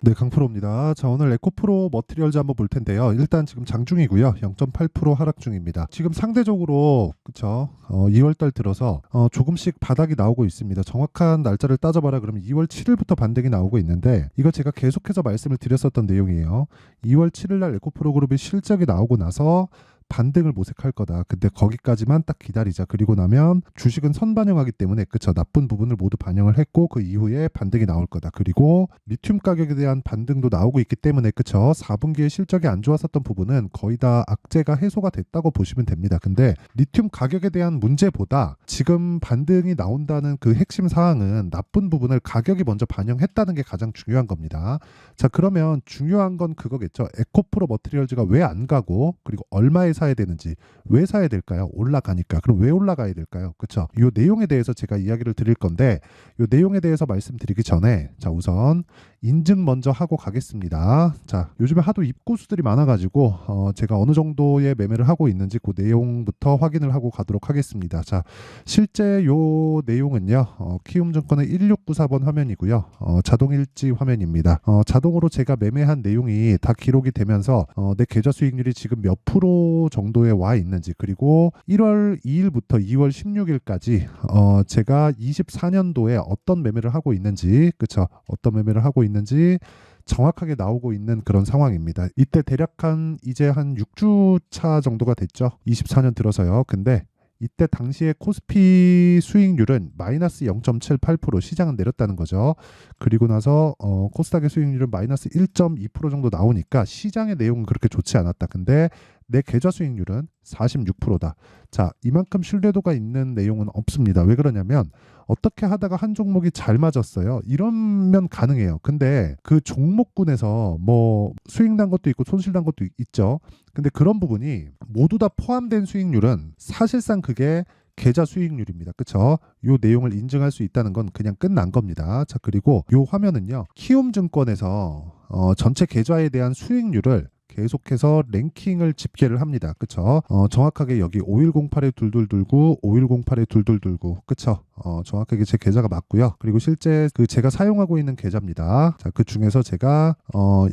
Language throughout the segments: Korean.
네, 강프로입니다. 자, 오늘 에코프로 머티리얼즈 한번 볼 텐데요. 일단 지금 장중이고요. 0.8% 하락 중입니다. 지금 상대적으로 그쵸? 2월 달 들어서 조금씩 바닥이 나오고 있습니다. 정확한 날짜를 따져봐라 그러면 2월 7일부터 반등이 나오고 있는데, 이거 제가 계속해서 말씀을 드렸었던 내용이에요. 2월 7일 날 에코프로 그룹이 실적이 나오고 나서 반등을 모색할 거다. 근데 거기까지만 딱 기다리자. 그리고 나면 주식은 선반영하기 때문에 그쵸, 나쁜 부분을 모두 반영을 했고 그 이후에 반등이 나올 거다. 그리고 리튬 가격에 대한 반등도 나오고 있기 때문에 그쵸, 4분기에 실적이 안 좋았었던 부분은 거의 다 악재가 해소가 됐다고 보시면 됩니다. 근데 리튬 가격에 대한 문제보다 지금 반등이 나온다는 그 핵심 사항은 나쁜 부분을 가격이 먼저 반영했다는 게 가장 중요한 겁니다. 자, 그러면 중요한 건 그거겠죠. 에코프로 머티리얼즈가 왜 안 가고 그리고 얼마에 사야 되는지, 왜 사야 될까요? 올라가니까. 그럼 왜 올라가야 될까요? 그쵸? 이 내용에 대해서 제가 이야기를 드릴 건데, 이 내용에 대해서 말씀드리기 전에 자, 우선 인증 먼저 하고 가겠습니다. 자, 요즘에 하도 입고수들이 많아가지고 제가 어느 정도의 매매를 하고 있는지 그 내용부터 확인을 하고 가도록 하겠습니다. 자, 실제 요 내용은요, 키움증권의 1694번 화면이고요. 자동일지 화면입니다. 자동으로 제가 매매한 내용이 다 기록이 되면서 내 계좌 수익률이 지금 몇 프로 정도에 와 있는지, 그리고 1월 2일부터 2월 16일까지 제가 24년도에 어떤 매매를 하고 있는지, 그쵸? 어떤 매매를 하고 있는지 정확하게 나오고 있는 그런 상황입니다. 이때 대략 이제 한 6주 차 정도가 됐죠. 24년 들어서요. 근데 이때 당시에 코스피 수익률은 마이너스 0.78%, 시장은 내렸다는 거죠. 그리고 나서 코스닥의 수익률은 마이너스 1.2% 정도 나오니까 시장의 내용은 그렇게 좋지 않았다. 근데 내 계좌 수익률은 46%다. 자, 이만큼 신뢰도가 있는 내용은 없습니다. 왜 그러냐면 어떻게 하다가 한 종목이 잘 맞았어요. 이러면 가능해요. 근데 그 종목군에서 뭐 수익 난 것도 있고 손실 난 것도 있죠. 근데 그런 부분이 모두 다 포함된 수익률은 사실상 그게 계좌 수익률입니다. 그쵸? 요 내용을 인증할 수 있다는 건 그냥 끝난 겁니다. 자, 그리고 요 화면은요, 키움증권에서 전체 계좌에 대한 수익률을 계속해서 랭킹을 집계를 합니다. 그쵸? 정확하게 여기 5108에 둘둘둘구, 5108에 둘둘둘구. 그쵸? 정확하게 제 계좌가 맞고요. 그리고 실제 그 제가 사용하고 있는 계좌입니다. 자, 그 중에서 제가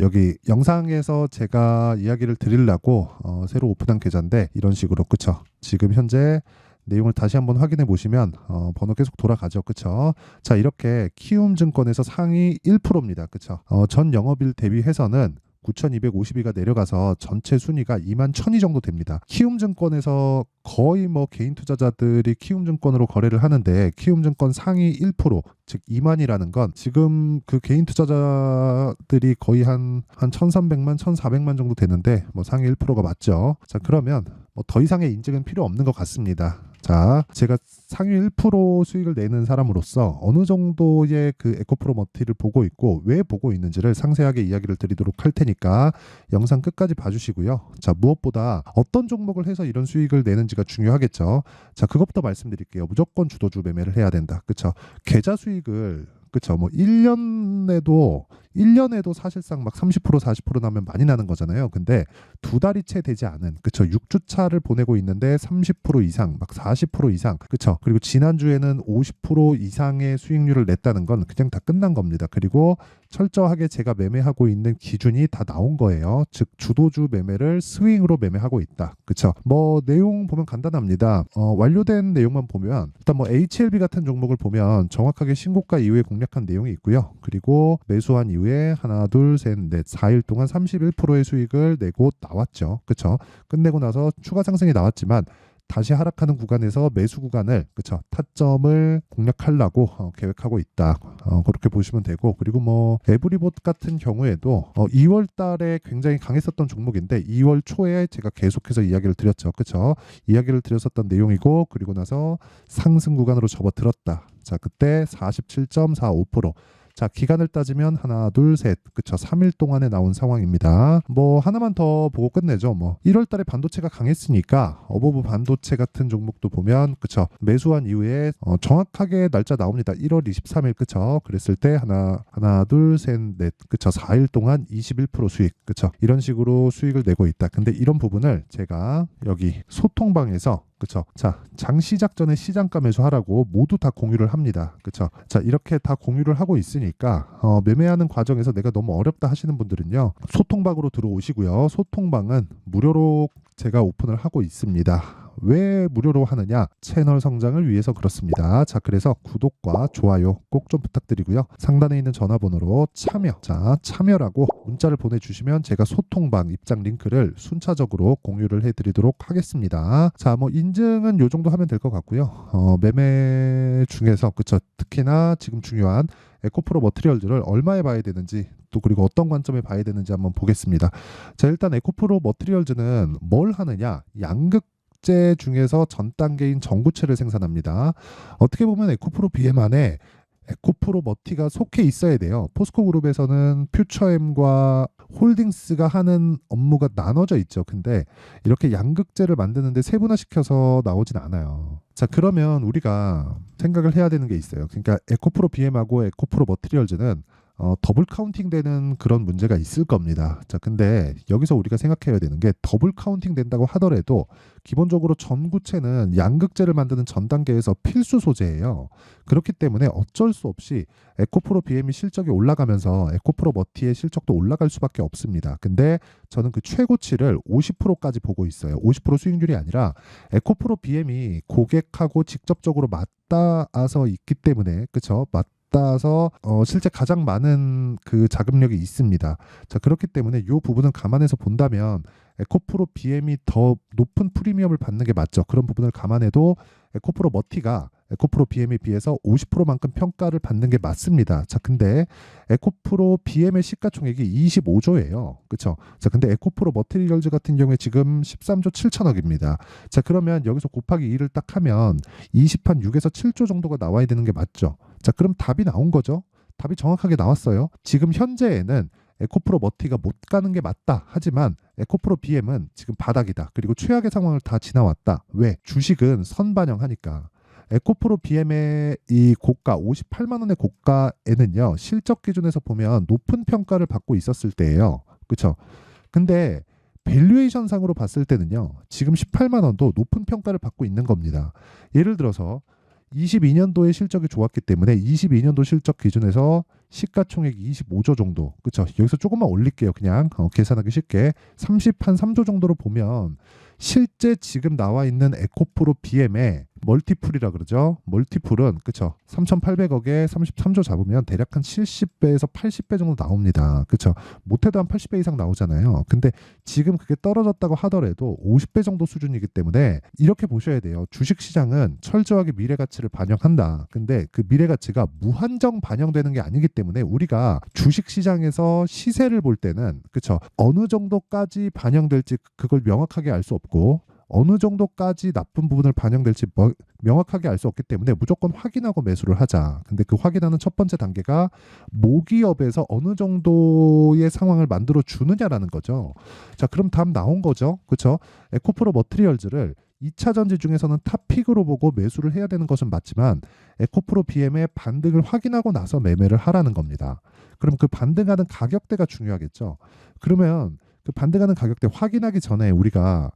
여기 영상에서 제가 이야기를 드리려고 새로 오픈한 계좌인데 이런 식으로, 그쵸? 지금 현재 내용을 다시 한번 확인해 보시면 번호 계속 돌아가죠. 그쵸? 자, 이렇게 키움증권에서 상위 1%입니다. 그쵸? 전 영업일 대비해서는 9,252가 내려가서 전체 순위가 21,000이 정도 됩니다. 키움증권에서 거의 뭐 개인 투자자들이 키움증권으로 거래를 하는데 키움증권 상위 1%, 즉 2만이라는 건 지금 그 개인 투자자들이 거의 한 1,300만, 1,400만 정도 되는데 뭐 상위 1%가 맞죠. 자, 그러면 뭐 더 이상의 인증은 필요 없는 것 같습니다. 자, 제가 상위 1% 수익을 내는 사람으로서 어느 정도의 그 에코프로 머티를 보고 있고 왜 보고 있는지를 상세하게 이야기를 드리도록 할 테니까 영상 끝까지 봐주시고요. 자, 무엇보다 어떤 종목을 해서 이런 수익을 내는지가 중요하겠죠. 자, 그것부터 말씀드릴게요. 무조건 주도주 매매를 해야 된다. 그쵸? 계좌 수익을, 그쵸? 뭐 1년에도 사실상 막 30% 40% 나면 많이 나는 거잖아요. 근데 두 달이 채 되지 않은, 그쵸? 6주 차를 보내고 있는데 30% 이상, 막 40% 이상, 그쵸? 그리고 지난주에는 50% 이상의 수익률을 냈다는 건 그냥 다 끝난 겁니다. 그리고 철저하게 제가 매매하고 있는 기준이 다 나온 거예요. 즉 주도주 매매를 스윙으로 매매하고 있다. 그쵸? 뭐 내용 보면 간단합니다. 완료된 내용만 보면 일단 뭐 HLB 같은 종목을 보면 정확하게 신고가 이후에 공략한 내용이 있고요. 그리고 매수한 이후에 하나, 둘, 셋, 넷, 4일 동안 31%의 수익을 내고 나왔죠. 그쵸? 끝내고 나서 추가 상승이 나왔지만 다시 하락하는 구간에서 매수 구간을, 그쵸, 타점을 공략하려고 계획하고 있다. 그렇게 보시면 되고, 그리고 뭐 에브리봇 같은 경우에도 2월 달에 굉장히 강했었던 종목인데 2월 초에 제가 계속해서 이야기를 드렸죠. 그쵸? 이야기를 드렸었던 내용이고, 그리고 나서 상승 구간으로 접어들었다. 자, 그때 47.45%. 자, 기간을 따지면 하나, 둘, 셋, 그쵸? 3일 동안에 나온 상황입니다. 뭐 하나만 더 보고 끝내죠. 뭐 1월 달에 반도체가 강했으니까 어버브 반도체 같은 종목도 보면, 그쵸? 매수한 이후에 정확하게 날짜 나옵니다. 1월 23일, 그쵸? 그랬을 때 하나, 둘, 셋, 넷, 그쵸? 4일 동안 21% 수익, 그쵸? 이런 식으로 수익을 내고 있다. 근데 이런 부분을 제가 여기 소통방에서 그쵸? 자, 장 시작 전에 시장가 매수하라고 모두 다 공유를 합니다. 그쵸? 자, 이렇게 다 공유를 하고 있으니까 매매하는 과정에서 내가 너무 어렵다 하시는 분들은요, 소통방으로 들어오시고요. 소통방은 무료로 제가 오픈을 하고 있습니다. 왜 무료로 하느냐? 채널 성장을 위해서 그렇습니다. 자, 그래서 구독과 좋아요 꼭 좀 부탁드리고요. 상단에 있는 전화번호로 참여라고 문자를 보내주시면 제가 소통방 입장 링크를 순차적으로 공유를 해드리도록 하겠습니다. 자, 뭐 인증은 요 정도 하면 될 것 같고요. 매매 중에서 그쵸? 특히나 지금 중요한 에코프로 머티리얼즈를 얼마에 봐야 되는지, 또 그리고 어떤 관점에 봐야 되는지 한번 보겠습니다. 자, 일단 에코프로 머티리얼즈는 뭘 하느냐? 양극재 중에서 전 단계인 전구체를 생산합니다. 어떻게 보면 에코프로 BM 안에 에코프로 머티가 속해 있어야 돼요. 포스코 그룹에서는 퓨처엠과 홀딩스가 하는 업무가 나눠져 있죠. 근데 이렇게 양극재를 만드는데 세분화시켜서 나오진 않아요. 자, 그러면 우리가 생각을 해야 되는 게 있어요. 그러니까 에코프로 BM하고 에코프로 머티리얼즈는 더블 카운팅 되는 그런 문제가 있을 겁니다. 자, 근데 여기서 우리가 생각해야 되는 게, 더블 카운팅 된다고 하더라도 기본적으로 전구체는 양극재를 만드는 전 단계에서 필수 소재예요. 그렇기 때문에 어쩔 수 없이 에코프로 BM이 실적이 올라가면서 에코프로 머티의 실적도 올라갈 수밖에 없습니다. 근데 저는 그 최고치를 50%까지 보고 있어요. 50% 수익률이 아니라 에코프로 BM이 고객하고 직접적으로 맞닿아서 있기 때문에, 그쵸? 따라서 실제 가장 많은 그 자금력이 있습니다. 자, 그렇기 때문에 이 부분을 감안해서 본다면 에코프로 BM이 더 높은 프리미엄을 받는 게 맞죠. 그런 부분을 감안해도 에코프로 머티가 에코프로 BM에 비해서 50%만큼 평가를 받는 게 맞습니다. 자, 근데 에코프로 BM의 시가총액이 25조예요. 그렇죠? 자, 근데 에코프로 머티리얼즈 같은 경우에 지금 13조 7천억입니다. 자, 그러면 여기서 곱하기 2를 딱 하면 20한 6에서 7조 정도가 나와야 되는 게 맞죠. 자, 그럼 답이 나온 거죠. 답이 정확하게 나왔어요. 지금 현재에는 에코프로 머티가 못 가는 게 맞다. 하지만 에코프로 BM은 지금 바닥이다. 그리고 최악의 상황을 다 지나왔다. 왜? 주식은 선반영하니까. 에코프로 BM의 이 고가 58만 원의 고가에는요, 실적 기준에서 보면 높은 평가를 받고 있었을 때예요. 그렇죠? 근데 밸류에이션 상으로 봤을 때는요, 지금 18만 원도 높은 평가를 받고 있는 겁니다. 예를 들어서 22년도에 실적이 좋았기 때문에 22년도 실적 기준에서 시가총액 25조 정도, 그렇죠? 여기서 조금만 올릴게요. 그냥 계산하기 쉽게 30한 3조 정도로 보면 실제 지금 나와 있는 에코프로 BM의 멀티플이라 그러죠. 멀티플은 그쵸, 3,800억에 33조 잡으면 대략 한 70배에서 80배 정도 나옵니다. 그쵸, 못해도 한 80배 이상 나오잖아요. 근데 지금 그게 떨어졌다고 하더라도 50배 정도 수준이기 때문에 이렇게 보셔야 돼요. 주식시장은 철저하게 미래가치를 반영한다. 근데 그 미래가치가 무한정 반영되는 게 아니기 때문에 우리가 주식시장에서 시세를 볼 때는, 그쵸, 어느 정도까지 반영될지 그걸 명확하게 알 수 없고, 어느 정도까지 나쁜 부분을 반영될지 명확하게 알 수 없기 때문에 무조건 확인하고 매수를 하자. 근데 그 확인하는 첫 번째 단계가 모기업에서 어느 정도의 상황을 만들어 주느냐라는 거죠. 자, 그럼 답 나온 거죠. 그렇죠? 에코프로 머티리얼즈를 2차 전지 중에서는 탑픽으로 보고 매수를 해야 되는 것은 맞지만 에코프로 BM의 반등을 확인하고 나서 매매를 하라는 겁니다. 그럼 그 반등하는 가격대가 중요하겠죠. 그러면 그 반등하는 가격대 확인하기 전에 우리가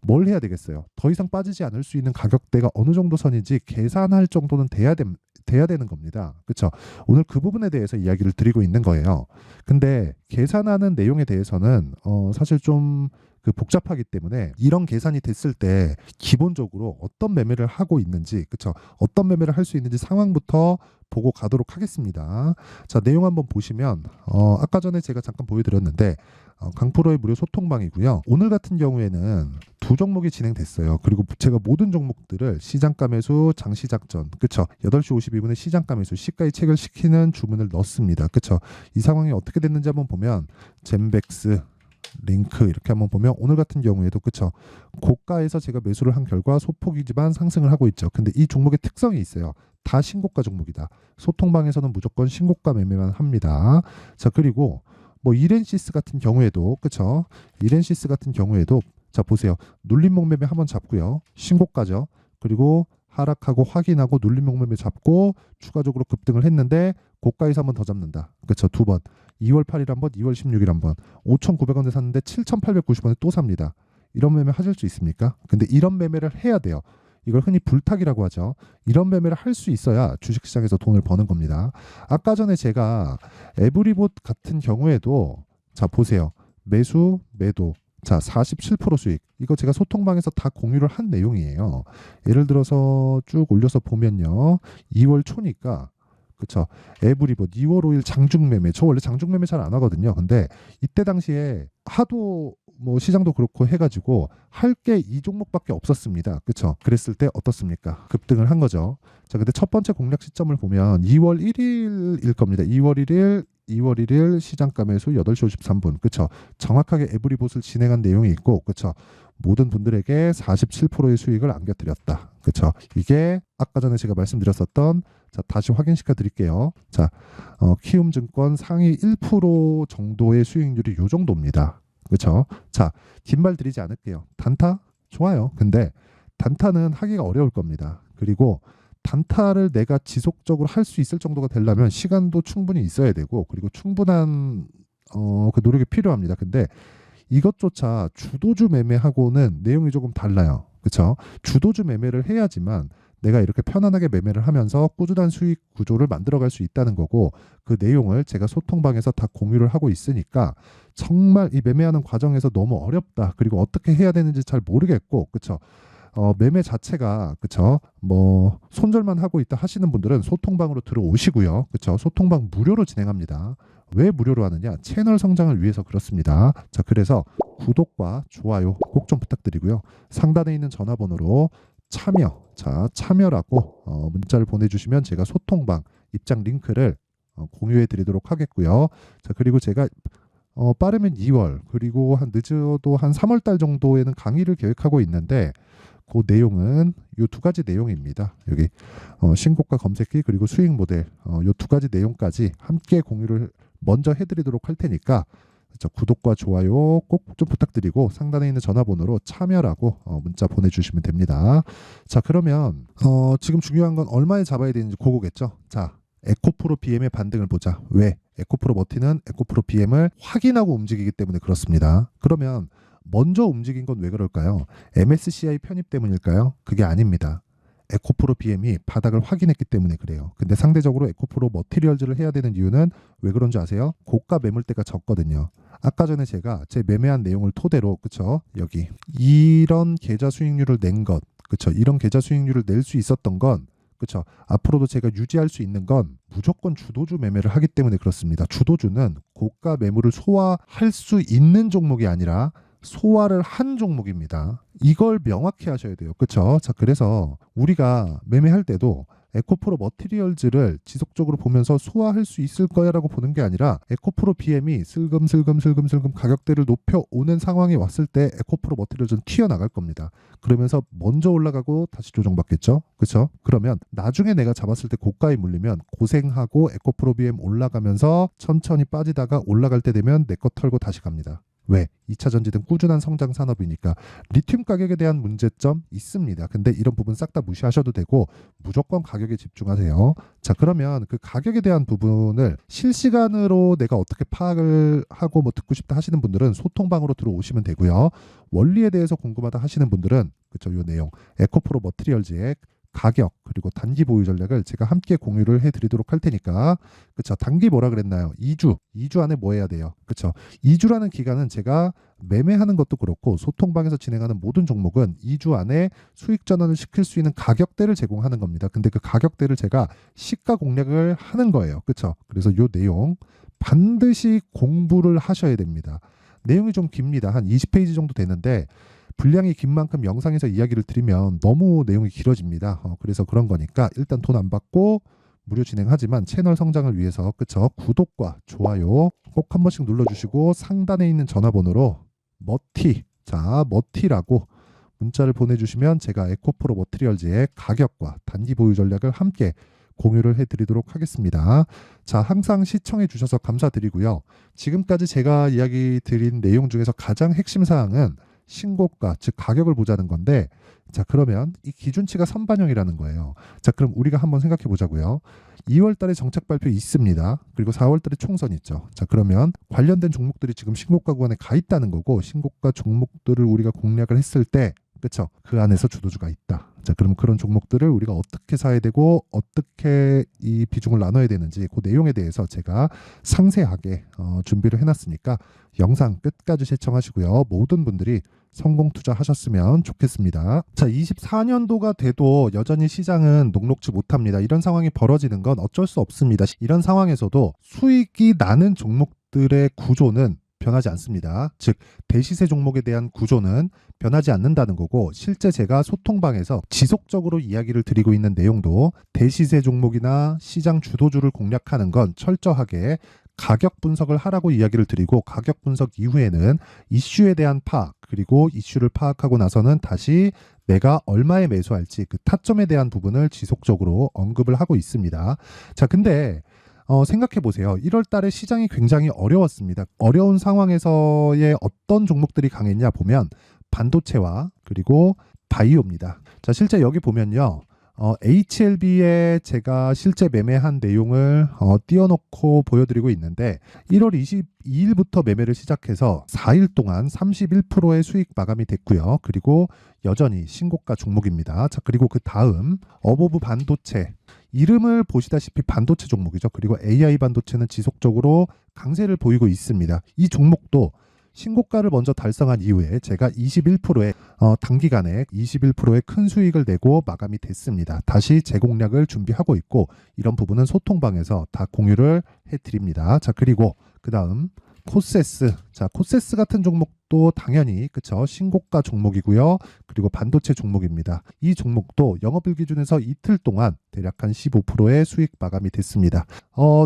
뭘 해야 되겠어요? 더 이상 빠지지 않을 수 있는 가격대가 어느 정도 선인지 계산할 정도는 돼야 되는 겁니다. 그렇죠? 오늘 그 부분에 대해서 이야기를 드리고 있는 거예요. 근데 계산하는 내용에 대해서는 사실 좀 복잡하기 때문에 이런 계산이 됐을 때 기본적으로 어떤 매매를 하고 있는지, 그렇죠? 어떤 매매를 할 수 있는지 상황부터 보고 가도록 하겠습니다. 자, 내용 한번 보시면 아까 전에 제가 잠깐 보여드렸는데 강프로의 무료 소통방이고요. 오늘 같은 경우에는 두 종목이 진행됐어요. 그리고 제가 모든 종목들을 시장가 매수, 장시작 전, 그쵸? 8시 52분에 시장가 매수, 시가에 체결시키는 주문을 넣습니다. 그쵸? 이 상황이 어떻게 됐는지 한번 보면 젠백스, 링크 이렇게 한번 보면 오늘 같은 경우에도, 그쵸, 고가에서 제가 매수를 한 결과 소폭이지만 상승을 하고 있죠. 근데 이 종목의 특성이 있어요. 다 신고가 종목이다. 소통방에서는 무조건 신고가 매매만 합니다. 자, 그리고 뭐 이렌시스 같은 경우에도, 그쵸, 이렌시스 같은 경우에도 자 보세요. 눌림목 매매 한번 잡고요. 신고가죠. 그리고 하락하고 확인하고 눌림목 매매 잡고 추가적으로 급등을 했는데 고가에서 한번 더 잡는다. 그쵸, 두 번. 2월 8일 한 번, 2월 16일 한 번. 5,900원에 샀는데 7,890원에 또 삽니다. 이런 매매 하실 수 있습니까? 근데 이런 매매를 해야 돼요. 이걸 흔히 불탁이라고 하죠. 이런 매매를 할 수 있어야 주식시장에서 돈을 버는 겁니다. 아까 전에 제가 에브리봇 같은 경우에도 자 보세요. 매수, 매도. 자, 47% 수익. 이거 제가 소통방에서 다 공유를 한 내용이에요. 예를 들어서 쭉 올려서 보면요. 2월 초니까 그쵸. 에브리봇 2월 5일 장중매매. 저 원래 장중매매 잘 안 하거든요. 근데 이때 당시에 하도 뭐 시장도 그렇고 해가지고 할 게 이 종목밖에 없었습니다. 그쵸. 그랬을 때 어떻습니까? 급등을 한 거죠. 자, 근데 첫 번째 공략 시점을 보면 2월 1일일 겁니다. 2월 1일 시장가 매수 8시 53분. 그쵸. 정확하게 에브리봇을 진행한 내용이 있고, 그쵸. 모든 분들에게 47%의 수익을 안겨드렸다. 그쵸. 이게 아까 전에 제가 말씀드렸었던 자, 다시 확인시켜 드릴게요. 자, 키움증권 상위 1% 정도의 수익률이 요 정도입니다. 그렇죠? 자, 긴 말 드리지 않을게요. 단타 좋아요. 근데 단타는 하기가 어려울 겁니다. 그리고 단타를 내가 지속적으로 할 수 있을 정도가 되려면 시간도 충분히 있어야 되고 그리고 충분한 그 노력이 필요합니다. 근데 이것조차 주도주 매매하고는 내용이 조금 달라요. 그렇죠? 주도주 매매를 해야지만 내가 이렇게 편안하게 매매를 하면서 꾸준한 수익 구조를 만들어갈 수 있다는 거고 그 내용을 제가 소통방에서 다 공유를 하고 있으니까 정말 이 매매하는 과정에서 너무 어렵다. 그리고 어떻게 해야 되는지 잘 모르겠고 그쵸? 매매 자체가 그쵸? 뭐 손절만 하고 있다 하시는 분들은 소통방으로 들어오시고요. 그쵸? 소통방 무료로 진행합니다. 왜 무료로 하느냐? 채널 성장을 위해서 그렇습니다. 자, 그래서 구독과 좋아요 꼭 좀 부탁드리고요. 상단에 있는 전화번호로 참여라고 문자를 보내주시면 제가 소통방 입장 링크를 공유해 드리도록 하겠고요. 자, 그리고 제가 빠르면 2월 그리고 한 늦어도 한 3월 달 정도에는 강의를 계획하고 있는데 그 내용은 이 두 가지 내용입니다. 여기 신고가 검색기 그리고 수익 모델 이 두 가지 내용까지 함께 공유를 먼저 해드리도록 할 테니까 구독과 좋아요 꼭 좀 부탁드리고 상단에 있는 전화번호로 참여라고 문자 보내주시면 됩니다. 자, 그러면 지금 중요한 건 얼마에 잡아야 되는지 그거겠죠. 자, 에코프로 BM의 반등을 보자. 왜? 에코프로 머티는 에코프로 BM을 확인하고 움직이기 때문에 그렇습니다. 그러면 먼저 움직인 건 왜 그럴까요? MSCI 편입 때문일까요? 그게 아닙니다. 에코프로 BM이 바닥을 확인했기 때문에 그래요. 근데 상대적으로 에코프로 머티리얼즈를 해야 되는 이유는 왜 그런 줄 아세요? 고가 매물대가 적거든요. 아까 전에 제가 제 매매한 내용을 토대로 그쵸? 여기 이런 계좌 수익률을 낸 것 그쵸? 이런 계좌 수익률을 낼 수 있었던 건 그쵸? 앞으로도 제가 유지할 수 있는 건 무조건 주도주 매매를 하기 때문에 그렇습니다. 주도주는 고가 매물을 소화할 수 있는 종목이 아니라 소화를 한 종목입니다. 이걸 명확히 하셔야 돼요. 그렇죠? 자, 그래서 우리가 매매할 때도 에코프로 머티리얼즈를 지속적으로 보면서 소화할 수 있을 거야라고 보는 게 아니라 에코프로 BM이 슬금슬금 가격대를 높여오는 상황이 왔을 때 에코프로 머티리얼즈는 튀어나갈 겁니다. 그러면서 먼저 올라가고 다시 조정받겠죠? 그렇죠? 그러면 나중에 내가 잡았을 때 고가에 물리면 고생하고 에코프로 BM 올라가면서 천천히 빠지다가 올라갈 때 되면 내 거 털고 다시 갑니다. 왜? 2차 전지등 꾸준한 성장 산업이니까. 리튬 가격에 대한 문제점 있습니다. 근데 이런 부분 싹 다 무시하셔도 되고 무조건 가격에 집중하세요. 자, 그러면 그 가격에 대한 부분을 실시간으로 내가 어떻게 파악을 하고 뭐 듣고 싶다 하시는 분들은 소통방으로 들어오시면 되고요. 원리에 대해서 궁금하다 하시는 분들은 그쵸, 요 내용 에코프로 머티리얼즈의 가격 그리고 단기 보유 전략을 제가 함께 공유를 해드리도록 할 테니까 그쵸. 단기 뭐라 그랬나요? 2주 안에 뭐 해야 돼요? 그쵸. 2주라는 기간은 제가 매매하는 것도 그렇고 소통방에서 진행하는 모든 종목은 2주 안에 수익 전환을 시킬 수 있는 가격대를 제공하는 겁니다. 근데 그 가격대를 제가 시가 공략을 하는 거예요. 그쵸. 그래서 요 내용 반드시 공부를 하셔야 됩니다. 내용이 좀 깁니다. 한 20페이지 정도 되는데 분량이 긴 만큼 영상에서 이야기를 드리면 너무 내용이 길어집니다. 그래서 그런 거니까 일단 돈 안 받고 무료 진행하지만 채널 성장을 위해서 그쵸? 구독과 좋아요 꼭 한 번씩 눌러주시고 상단에 있는 전화번호로 머티라고 문자를 보내주시면 제가 에코프로 머티리얼즈의 가격과 단기 보유 전략을 함께 공유를 해드리도록 하겠습니다. 자, 항상 시청해 주셔서 감사드리고요. 지금까지 제가 이야기 드린 내용 중에서 가장 핵심 사항은 신고가, 즉 가격을 보자는 건데, 자 그러면 이 기준치가 선반영이라는 거예요. 자 그럼 우리가 한번 생각해 보자고요. 2월 달에 정책 발표 있습니다. 그리고 4월 달에 총선 있죠. 자 그러면 관련된 종목들이 지금 신고가 구간에 가 있다는 거고, 신고가 종목들을 우리가 공략을 했을 때, 그쵸? 그 안에서 주도주가 있다. 자, 그럼 그런 종목들을 우리가 어떻게 사야 되고 어떻게 이 비중을 나눠야 되는지 그 내용에 대해서 제가 상세하게 준비를 해놨으니까 영상 끝까지 시청하시고요. 모든 분들이 성공 투자하셨으면 좋겠습니다. 자, 24년도가 돼도 여전히 시장은 녹록지 못합니다. 이런 상황이 벌어지는 건 어쩔 수 없습니다. 이런 상황에서도 수익이 나는 종목들의 구조는 변하지 않습니다. 즉 대시세 종목에 대한 구조는 변하지 않는다는 거고, 실제 제가 소통방에서 지속적으로 이야기를 드리고 있는 내용도 대시세 종목이나 시장 주도주를 공략하는 건 철저하게 가격 분석을 하라고 이야기를 드리고, 가격 분석 이후에는 이슈에 대한 파악, 그리고 이슈를 파악하고 나서는 다시 내가 얼마에 매수할지 그 타점에 대한 부분을 지속적으로 언급을 하고 있습니다. 자, 근데 생각해 보세요. 1월 달에 시장이 굉장히 어려웠습니다. 어려운 상황에서의 어떤 종목들이 강했냐 보면 반도체와 그리고 바이오입니다. 자, 실제 여기 보면요. HLB에 제가 실제 매매한 내용을 띄워놓고 보여드리고 있는데, 1월 22일부터 매매를 시작해서 4일 동안 31%의 수익 마감이 됐고요. 그리고 여전히 신고가 종목입니다. 자, 그리고 그 다음 어보브 반도체, 이름을 보시다시피 반도체 종목이죠. 그리고 AI 반도체는 지속적으로 강세를 보이고 있습니다. 이 종목도 신고가를 먼저 달성한 이후에 제가 21%의 단기간에 21%의 큰 수익을 내고 마감이 됐습니다. 다시 재공략을 준비하고 있고, 이런 부분은 소통방에서 다 공유를 해드립니다. 자, 그리고 그 다음 코세스. 자, 코세스 같은 종목도 당연히 그쵸, 신고가 종목이고요. 그리고 반도체 종목입니다. 이 종목도 영업일 기준에서 이틀 동안 대략 한 15%의 수익 마감이 됐습니다.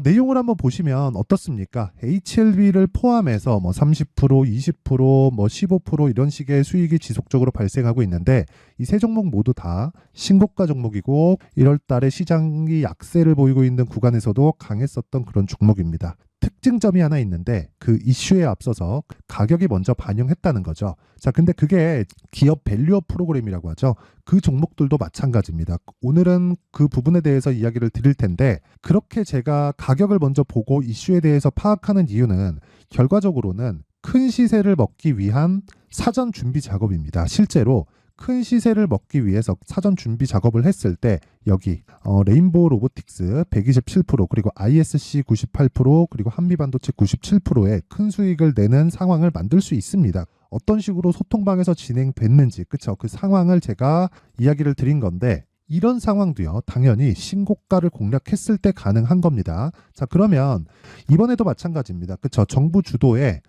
내용을 한번 보시면 어떻습니까? HLB를 포함해서 뭐 30%, 20%, 뭐 15% 이런 식의 수익이 지속적으로 발생하고 있는데, 이 세 종목 모두 다 신고가 종목이고 1월 달에 시장이 약세를 보이고 있는 구간에서도 강했었던 그런 종목입니다. 특징점이 하나 있는데, 그 이슈에 앞서서 가격이 먼저 반영했다는 거죠. 자, 근데 그게 기업 밸류업 프로그램이라고 하죠. 그 종목들도 마찬가지입니다. 오늘은 그 부분에 대해서 이야기를 드릴 텐데, 그렇게 제가 가격을 먼저 보고 이슈에 대해서 파악하는 이유는 결과적으로는 큰 시세를 먹기 위한 사전 준비 작업입니다. 실제로 큰 시세를 먹기 위해서 사전 준비 작업을 했을 때 여기 레인보우 로보틱스 127%, 그리고 ISC 98%, 그리고 한미반도체 97%의 큰 수익을 내는 상황을 만들 수 있습니다. 어떤 식으로 소통방에서 진행됐는지, 그쵸? 그 상황을 제가 이야기를 드린 건데, 이런 상황도요, 당연히 신고가를 공략했을 때 가능한 겁니다. 자, 그러면 이번에도 마찬가지입니다. 그쵸? 정부 주도의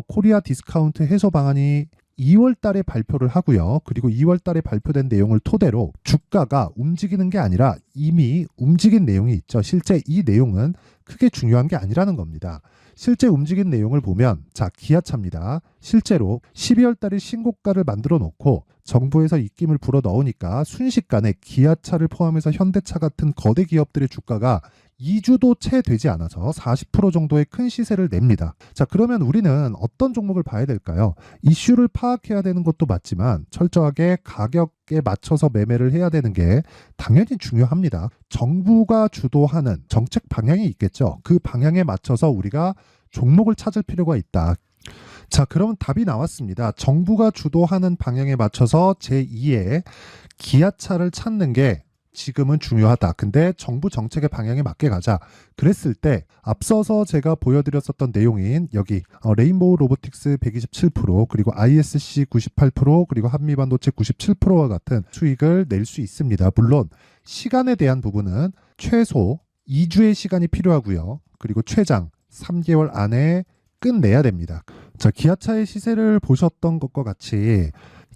코리아 디스카운트 해소 방안이 2월 달에 발표를 하고요. 그리고 2월 달에 발표된 내용을 토대로 주가가 움직이는 게 아니라 이미 움직인 내용이 있죠. 실제 이 내용은 크게 중요한 게 아니라는 겁니다. 실제 움직인 내용을 보면, 자, 기아차입니다. 실제로 12월 달에 신고가를 만들어 놓고 정부에서 입김을 불어 넣으니까 순식간에 기아차를 포함해서 현대차 같은 거대 기업들의 주가가 2주도 채 되지 않아서 40% 정도의 큰 시세를 냅니다. 자, 그러면 우리는 어떤 종목을 봐야 될까요? 이슈를 파악해야 되는 것도 맞지만 철저하게 가격에 맞춰서 매매를 해야 되는 게 당연히 중요합니다. 정부가 주도하는 정책 방향이 있겠죠. 그 방향에 맞춰서 우리가 종목을 찾을 필요가 있다. 자, 그러면 답이 나왔습니다. 정부가 주도하는 방향에 맞춰서 제2의 기아차를 찾는 게 지금은 중요하다. 근데 정부 정책의 방향에 맞게 가자. 그랬을 때 앞서서 제가 보여드렸었던 내용인 여기 레인보우 로보틱스 127%, 그리고 ISC 98%, 그리고 한미반도체 97%와 같은 수익을 낼 수 있습니다. 물론 시간에 대한 부분은 최소 2주의 시간이 필요하고요. 그리고 최장 3개월 안에 끝내야 됩니다. 자, 기아차의 시세를 보셨던 것과 같이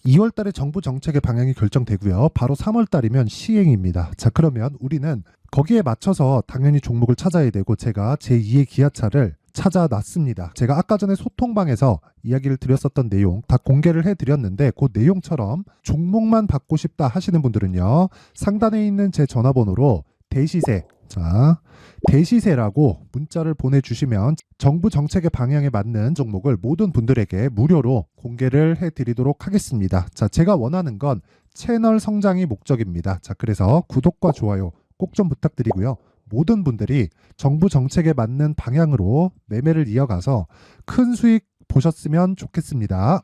2월 달에 정부 정책의 방향이 결정되고요. 바로 3월 달이면 시행입니다. 자, 그러면 우리는 거기에 맞춰서 당연히 종목을 찾아야 되고, 제가 제2의 기아차를 찾아놨습니다. 제가 아까 전에 소통방에서 이야기를 드렸었던 내용 다 공개를 해드렸는데, 그 내용처럼 종목만 받고 싶다 하시는 분들은요, 상단에 있는 제 전화번호로 대시세 자, 대시세라고 문자를 보내주시면 정부 정책의 방향에 맞는 종목을 모든 분들에게 무료로 공개를 해드리도록 하겠습니다. 자, 제가 원하는 건 채널 성장이 목적입니다. 자, 그래서 구독과 좋아요 꼭 좀 부탁드리고요. 모든 분들이 정부 정책에 맞는 방향으로 매매를 이어가서 큰 수익 보셨으면 좋겠습니다.